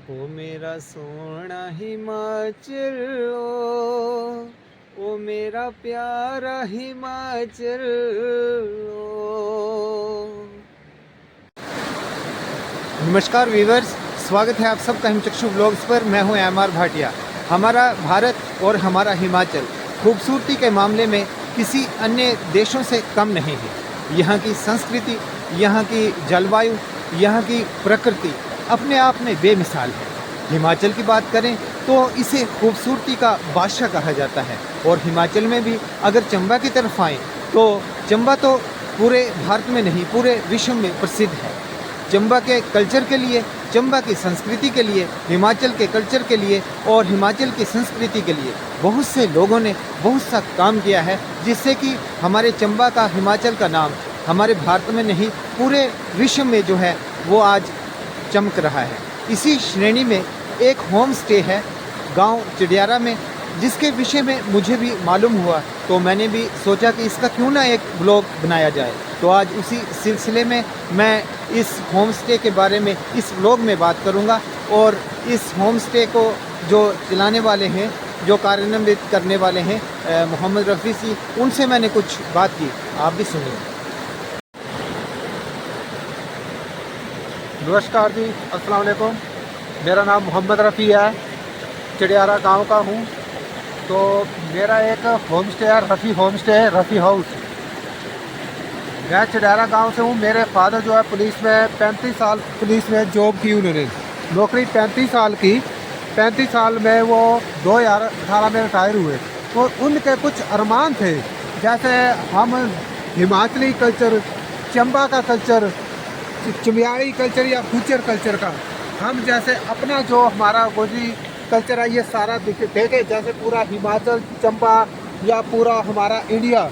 ओ मेरा सोना हिमाचल ओ मेरा प्यारा हिमाचल नमस्कार वीवर्स, स्वागत है आप सबका हिमचक्षु ब्लॉग्स पर। मैं हूं एम आर भाटिया। हमारा भारत और हमारा हिमाचल खूबसूरती के मामले में किसी अन्य देशों से कम नहीं है। यहाँ की संस्कृति, यहाँ की जलवायु, यहाँ की प्रकृति अपने आप में बेमिसाल है। हिमाचल की बात करें तो इसे खूबसूरती का बादशाह कहा जाता है। और हिमाचल में भी अगर चंबा की तरफ आएँ तो चंबा तो पूरे भारत में नहीं, पूरे विश्व में प्रसिद्ध है। चंबा के कल्चर के लिए, चंबा की संस्कृति के लिए, हिमाचल के कल्चर के लिए और हिमाचल की संस्कृति के लिए बहुत से लोगों ने बहुत सा काम किया है, जिससे कि हमारे चंबा का, हिमाचल का नाम हमारे भारत में नहीं पूरे विश्व में जो है वो आज चमक रहा है। इसी श्रेणी में एक होम स्टे है गांव चिड़ियारा में, जिसके विषय में मुझे भी मालूम हुआ तो मैंने भी सोचा कि इसका क्यों ना एक ब्लॉग बनाया जाए। तो आज उसी सिलसिले में मैं इस होम स्टे के बारे में इस ब्लॉग में बात करूंगा। और इस होम स्टे को जो चलाने वाले हैं, जो कार्यान्वित करने वाले हैं मोहम्मद रफ़ी सी, उनसे मैंने कुछ बात की, आप भी सुनिए। नमस्कार जी, अस्सलाम वालेकुम। मेरा नाम मोहम्मद रफ़ी है, चिड़ियारा गांव का हूं। तो मेरा एक होम स्टे है, रफ़ी होम स्टे है, रफ़ी हाउस। मैं चिड़ियारा गांव से हूं। मेरे फादर जो है पुलिस में 35 साल पुलिस में जॉब की, उन्होंने नौकरी 35 साल की। 35 साल में वो 2018 में रिटायर हुए। तो उनके कुछ अरमान थे, जैसे हम हिमाचली कल्चर, चंबा का कल्चर, चमियाड़ी कल्चर या गुज्जर कल्चर का, हम जैसे अपना जो हमारा गोजरी कल्चर है ये सारा देखे, जैसे पूरा हिमाचल, चंबा या पूरा हमारा इंडिया,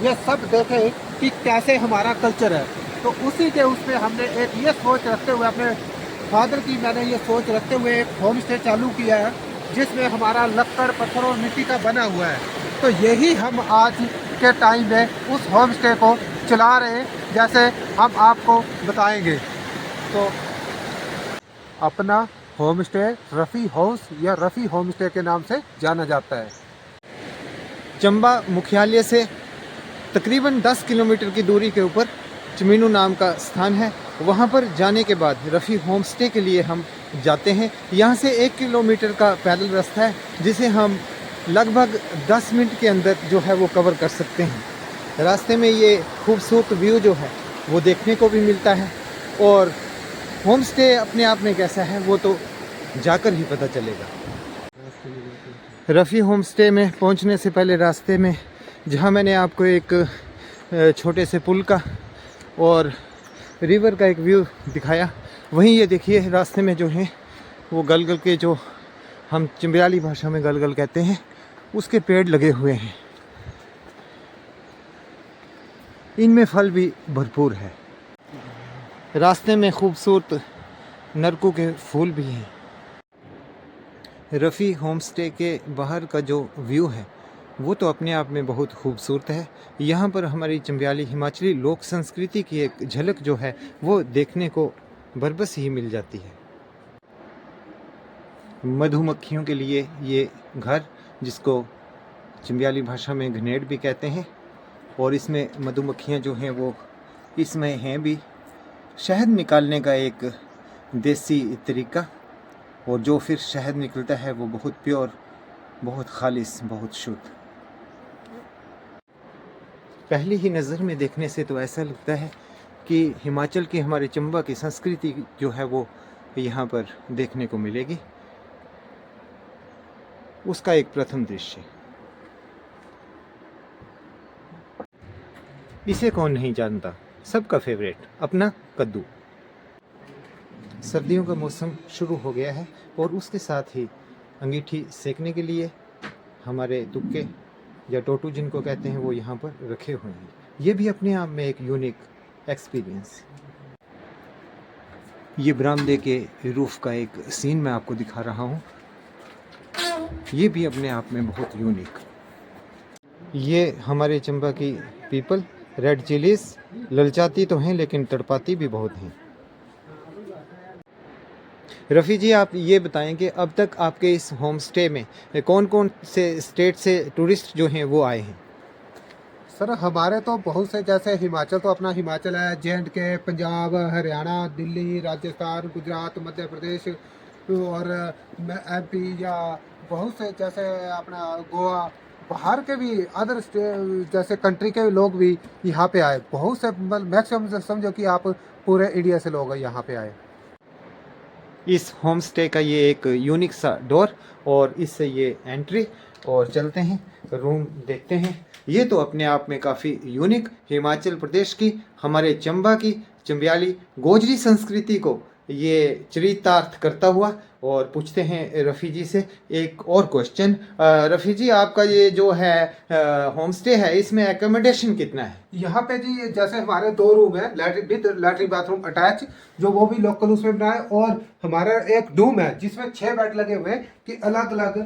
ये सब देखे कि कैसे हमारा कल्चर है। तो उसी के उसमें हमने एक ये सोच रखते हुए, अपने फादर की मैंने ये सोच रखते हुए एक होम स्टे चालू किया है, जिसमें हमारा लक्कड़, पत्थर और मिट्टी का बना हुआ है। तो यही हम आज के टाइम में उस होम स्टे को चला रहे हैं, जैसे हम आपको बताएंगे। तो अपना होम स्टे रफ़ी हाउस या रफ़ी होम स्टे के नाम से जाना जाता है। चंबा मुख्यालय से तकरीबन 10 किलोमीटर की दूरी के ऊपर चमीनू नाम का स्थान है। वहाँ पर जाने के बाद रफ़ी होम स्टे के लिए हम जाते हैं। यहाँ से 1 किलोमीटर का पैदल रास्ता है, जिसे हम लगभग 10 मिनट के अंदर जो है वो कवर कर सकते हैं। रास्ते में ये खूबसूरत व्यू जो है वो देखने को भी मिलता है। और होम स्टे अपने आप में कैसा है वो तो जाकर ही पता चलेगा। रफ़ी होम स्टे में पहुँचने से पहले रास्ते में जहाँ मैंने आपको एक छोटे से पुल का और रिवर का एक व्यू दिखाया, वहीं ये देखिए रास्ते में जो है वो गलगल के, जो हम चंबियाली भाषा में गलगल कहते हैं, उसके पेड़ लगे हुए हैं। इनमें फल भी भरपूर है। रास्ते में खूबसूरत नरकों के फूल भी हैं। रफ़ी होम स्टे के बाहर का जो व्यू है वो तो अपने आप में बहुत खूबसूरत है। यहाँ पर हमारी चंबियाली हिमाचली लोक संस्कृति की एक झलक जो है वो देखने को बरबस ही मिल जाती है। मधुमक्खियों के लिए ये घर, जिसको चंबियाली भाषा में घनेड़ भी कहते हैं, और इसमें मधुमक्खियाँ जो हैं वो इसमें हैं भी। शहद निकालने का एक देसी तरीका, और जो फिर शहद निकलता है वो बहुत प्योर, बहुत खालिस, बहुत शुद्ध। पहली ही नज़र में देखने से तो ऐसा लगता है कि हिमाचल की, हमारे चंबा की संस्कृति जो है वो यहाँ पर देखने को मिलेगी। उसका एक प्रथम दृश्य। इसे कौन नहीं जानता, सबका फेवरेट अपना कद्दू। सर्दियों का मौसम शुरू हो गया है और उसके साथ ही अंगीठी सेकने के लिए हमारे तुक्के या टोटू जिनको कहते हैं वो यहाँ पर रखे हुए हैं। ये भी अपने आप में एक यूनिक एक्सपीरियंस। ये बरामदे के रूफ का एक सीन मैं आपको दिखा रहा हूँ। ये भी अपने आप में बहुत यूनिक। ये हमारे चंबा की पीपल, रेड चिलीज, ललचाती तो हैं लेकिन तड़पाती भी बहुत हैं। रफ़ी जी, आप ये बताएं कि अब तक आपके इस होम स्टे में कौन कौन से स्टेट से टूरिस्ट जो हैं वो आए हैं? सर हमारे तो बहुत से, जैसे हिमाचल तो अपना हिमाचल है, J&K, पंजाब, हरियाणा, दिल्ली, राजस्थान, गुजरात, मध्य प्रदेश और MP या बहुत से, जैसे अपना गोवा, बाहर के भी अदर जैसे कंट्री के लोग भी यहाँ पे आए। बहुत से, मैक्सिमम समझो कि आप पूरे इंडिया से लोग यहाँ पे आए। इस होम स्टे का ये एक यूनिक सा डोर और इससे ये एंट्री, और चलते हैं रूम देखते हैं। ये तो अपने आप में काफ़ी यूनिक हिमाचल प्रदेश की, हमारे चंबा की चंबियाली गोजरी संस्कृति को ये चरितार्थ करता हुआ। और पूछते हैं रफ़ी जी से एक और क्वेश्चन। रफ़ी जी, आपका ये जो है होम स्टे है, इसमें एकोमोडेशन कितना है? यहाँ पे जी जैसे हमारे 2 रूम है, latrine with latrine bathroom attach, जो वो भी लोकल उसमें बनाए, और हमारा एक डूम है जिसमें 6 बेड लगे हुए हैं कि अलग अलग,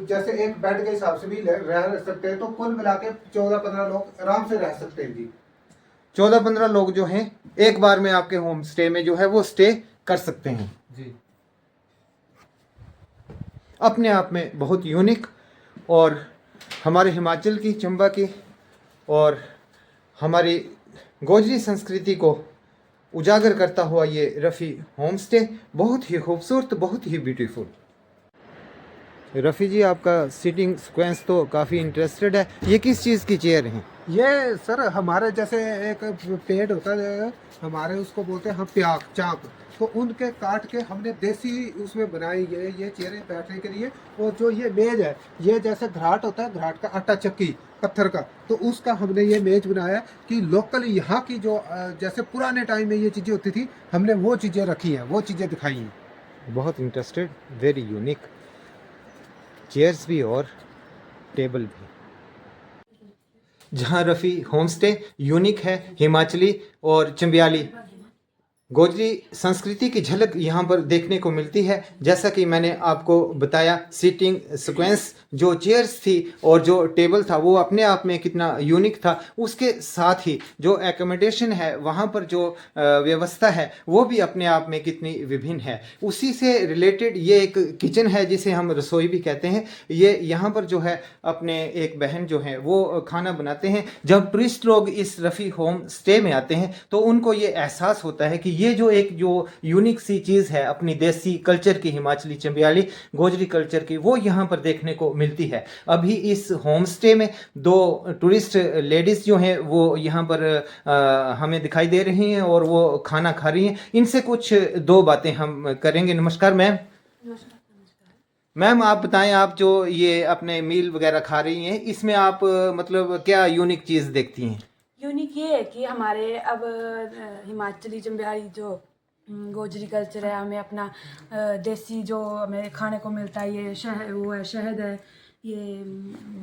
जैसे एक बेड के हिसाब से भी रह सकते हैं। तो कुल मिला के 14-15 लोग आराम से रह सकते हैं जी। 14-15 लोग जो हैं एक बार में आपके होम स्टे में जो है वो स्टे कर सकते हैं जी। अपने आप में बहुत यूनिक, और हमारे हिमाचल की, चंबा की और हमारी गोजरी संस्कृति को उजागर करता हुआ ये रफ़ी होम स्टे बहुत ही खूबसूरत, बहुत ही ब्यूटीफुल। रफ़ी जी, आपका सीटिंग सीक्वेंस तो काफ़ी इंटरेस्टेड है। ये किस चीज़ की चेयर हैं? ये सर हमारे जैसे एक पेड़ होता है हमारे, उसको बोलते हैं हम प्याक चाक, तो उनके काट के हमने देसी उसमें बनाई है ये चेयरें बैठने के लिए। और जो ये मेज है, ये जैसे घराट होता है, घराट का आटा चक्की पत्थर का, तो उसका हमने ये मेज बनाया कि लोकल यहाँ की जो जैसे पुराने टाइम में ये चीज़ें होती थी, हमने वो चीज़ें रखी हैं, वो चीज़ें दिखाई हैं। बहुत इंटरेस्टेड, वेरी यूनिक चेयर्स भी और टेबल भी। जहाँ रफ़ी होम स्टे यूनिक है, हिमाचली और चंबियाली गोजरी संस्कृति की झलक यहाँ पर देखने को मिलती है। जैसा कि मैंने आपको बताया, सीटिंग सीक्वेंस, जो चेयर्स थी और जो टेबल था वो अपने आप में कितना यूनिक था। उसके साथ ही जो एकोमोडेशन है, वहाँ पर जो व्यवस्था है वो भी अपने आप में कितनी विभिन्न है। उसी से रिलेटेड ये एक किचन है जिसे हम रसोई भी कहते हैं। ये यहाँ पर जो है अपने एक बहन जो है वो खाना बनाते हैं। जब टूरिस्ट लोग इस रफ़ी होम स्टे में आते हैं तो उनको ये एहसास होता है कि ये जो यूनिक सी चीज़ है अपनी देसी कल्चर की, हिमाचली चंबियाली गोजरी कल्चर की, वो यहाँ पर देखने को मिलती है। अभी इस होम स्टे में 2 टूरिस्ट लेडीज़ जो हैं वो यहाँ पर हमें दिखाई दे रही हैं और वो खाना खा रही हैं। इनसे कुछ 2 बातें हम करेंगे। नमस्कार मैम। मैम, आप बताएं, आप जो ये अपने मील वगैरह खा रही हैं, इसमें आप मतलब क्या यूनिक चीज़ देखती हैं? यूनिक ये है कि हमारे अब हिमाचली चंबियाली जो गोजरी कल्चर है, हमें अपना देसी जो हमें खाने को मिलता है, ये वो है शहद है, ये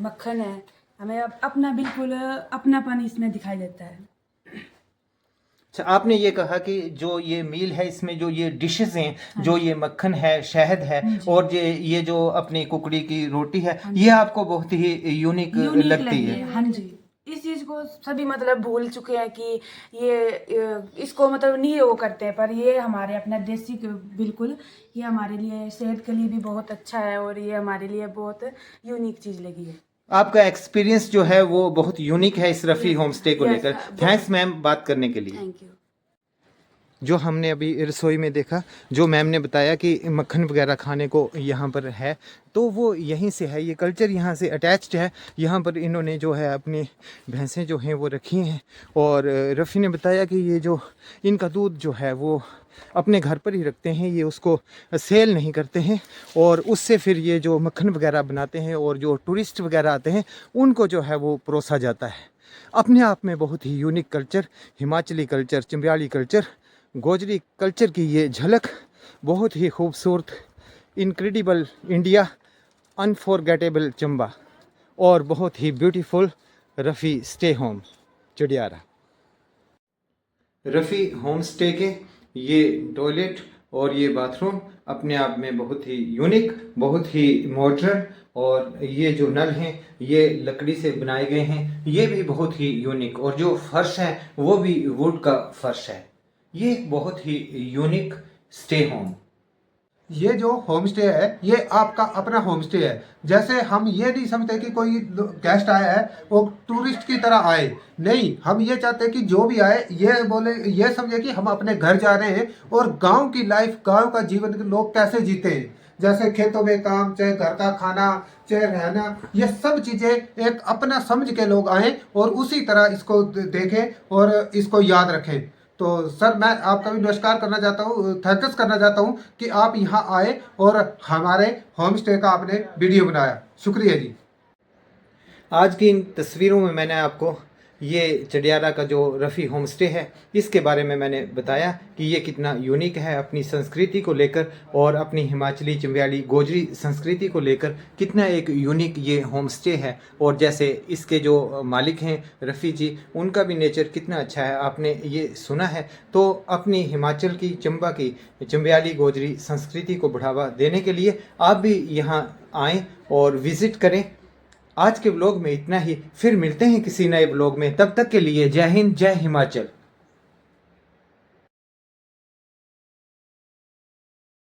मक्खन है, हमें अब अपना बिल्कुल अपनापन इसमें दिखाई देता है। अच्छा, आपने ये कहा कि जो ये मील है इसमें जो ये डिशेस हैं, जो ये मक्खन है, शहद है और ये जो अपनी कुकड़ी की रोटी है, ये आपको बहुत ही यूनिक लगती है। हाँ जी, इस चीज़ को सभी मतलब भूल चुके हैं कि ये इसको मतलब नहीं वो करते हैं, पर ये हमारे अपना देसी बिल्कुल, ये हमारे लिए सेहत के लिए भी बहुत अच्छा है और ये हमारे लिए बहुत यूनिक चीज़ लगी है। आपका एक्सपीरियंस जो है वो बहुत यूनिक है इस रफ़ी होम स्टे को लेकर। थैंक्स मैम बात करने के लिए। Thank you. जो हमने अभी रसोई में देखा, जो मैम ने बताया कि मक्खन वगैरह खाने को यहाँ पर है, तो वो यहीं से है, ये कल्चर यहाँ से अटैच्ड है। यहाँ पर इन्होंने जो है अपनी भैंसें जो हैं वो रखी हैं, और रफ़ी ने बताया कि ये जो इनका दूध जो है वो अपने घर पर ही रखते हैं, ये उसको सेल नहीं करते हैं, और उससे फिर ये जो मक्खन वगैरह बनाते हैं और जो टूरिस्ट वगैरह आते हैं उनको जो है वो परोसा जाता है। अपने आप में बहुत ही unique culture, Himachali culture, Chambiyali culture, Gojri culture की ये झलक बहुत ही खूबसूरत, इनक्रेडिबल इंडिया, अनफॉरगेटेबल चंबा, और बहुत ही beautiful Rafi stay home Chadiyara. Rafi home stay के ये टॉयलेट और ये बाथरूम अपने आप में बहुत ही यूनिक, बहुत ही मॉडर्न, और ये जो नल हैं ये लकड़ी से बनाए गए हैं, ये भी बहुत ही यूनिक, और जो फर्श है वो भी वुड का फर्श है। ये एक बहुत ही यूनिक स्टे होम। ये जो होम स्टे है ये आपका अपना होम स्टे है। जैसे हम ये नहीं समझते कि कोई गेस्ट आया है वो टूरिस्ट की तरह आए, नहीं, हम ये चाहते हैं कि जो भी आए ये बोले, ये समझे कि हम अपने घर जा रहे हैं और गांव की लाइफ, गांव का जीवन के लोग कैसे जीते हैं, जैसे खेतों में काम, चाहे घर का खाना, चाहे रहना, ये सब चीज़ें एक अपना समझ के लोग आएँ और उसी तरह इसको देखें और इसको याद रखें। तो सर मैं आपका भी नमस्कार करना चाहता हूँ, थैंक्स करना चाहता हूँ कि आप यहाँ आए और हमारे होम स्टे का आपने वीडियो बनाया। शुक्रिया जी। आज की इन तस्वीरों में मैंने आपको ये चडियारा का जो रफ़ी होम स्टे है इसके बारे में मैंने बताया कि ये कितना यूनिक है अपनी संस्कृति को लेकर और अपनी हिमाचली, चंबियाली, गोजरी संस्कृति को लेकर कितना एक यूनिक ये होम स्टे है। और जैसे इसके जो मालिक हैं रफ़ी जी, उनका भी नेचर कितना अच्छा है आपने ये सुना है। तो अपनी हिमाचल की, चंबा की, चंबियाली, गोजरी संस्कृति को बढ़ावा देने के लिए आप भी यहाँ आएँ और विज़िट करें। आज के व्लॉग में इतना ही, फिर मिलते हैं किसी नए व्लॉग में। तब तक के लिए जय हिंद, जय हिमाचल।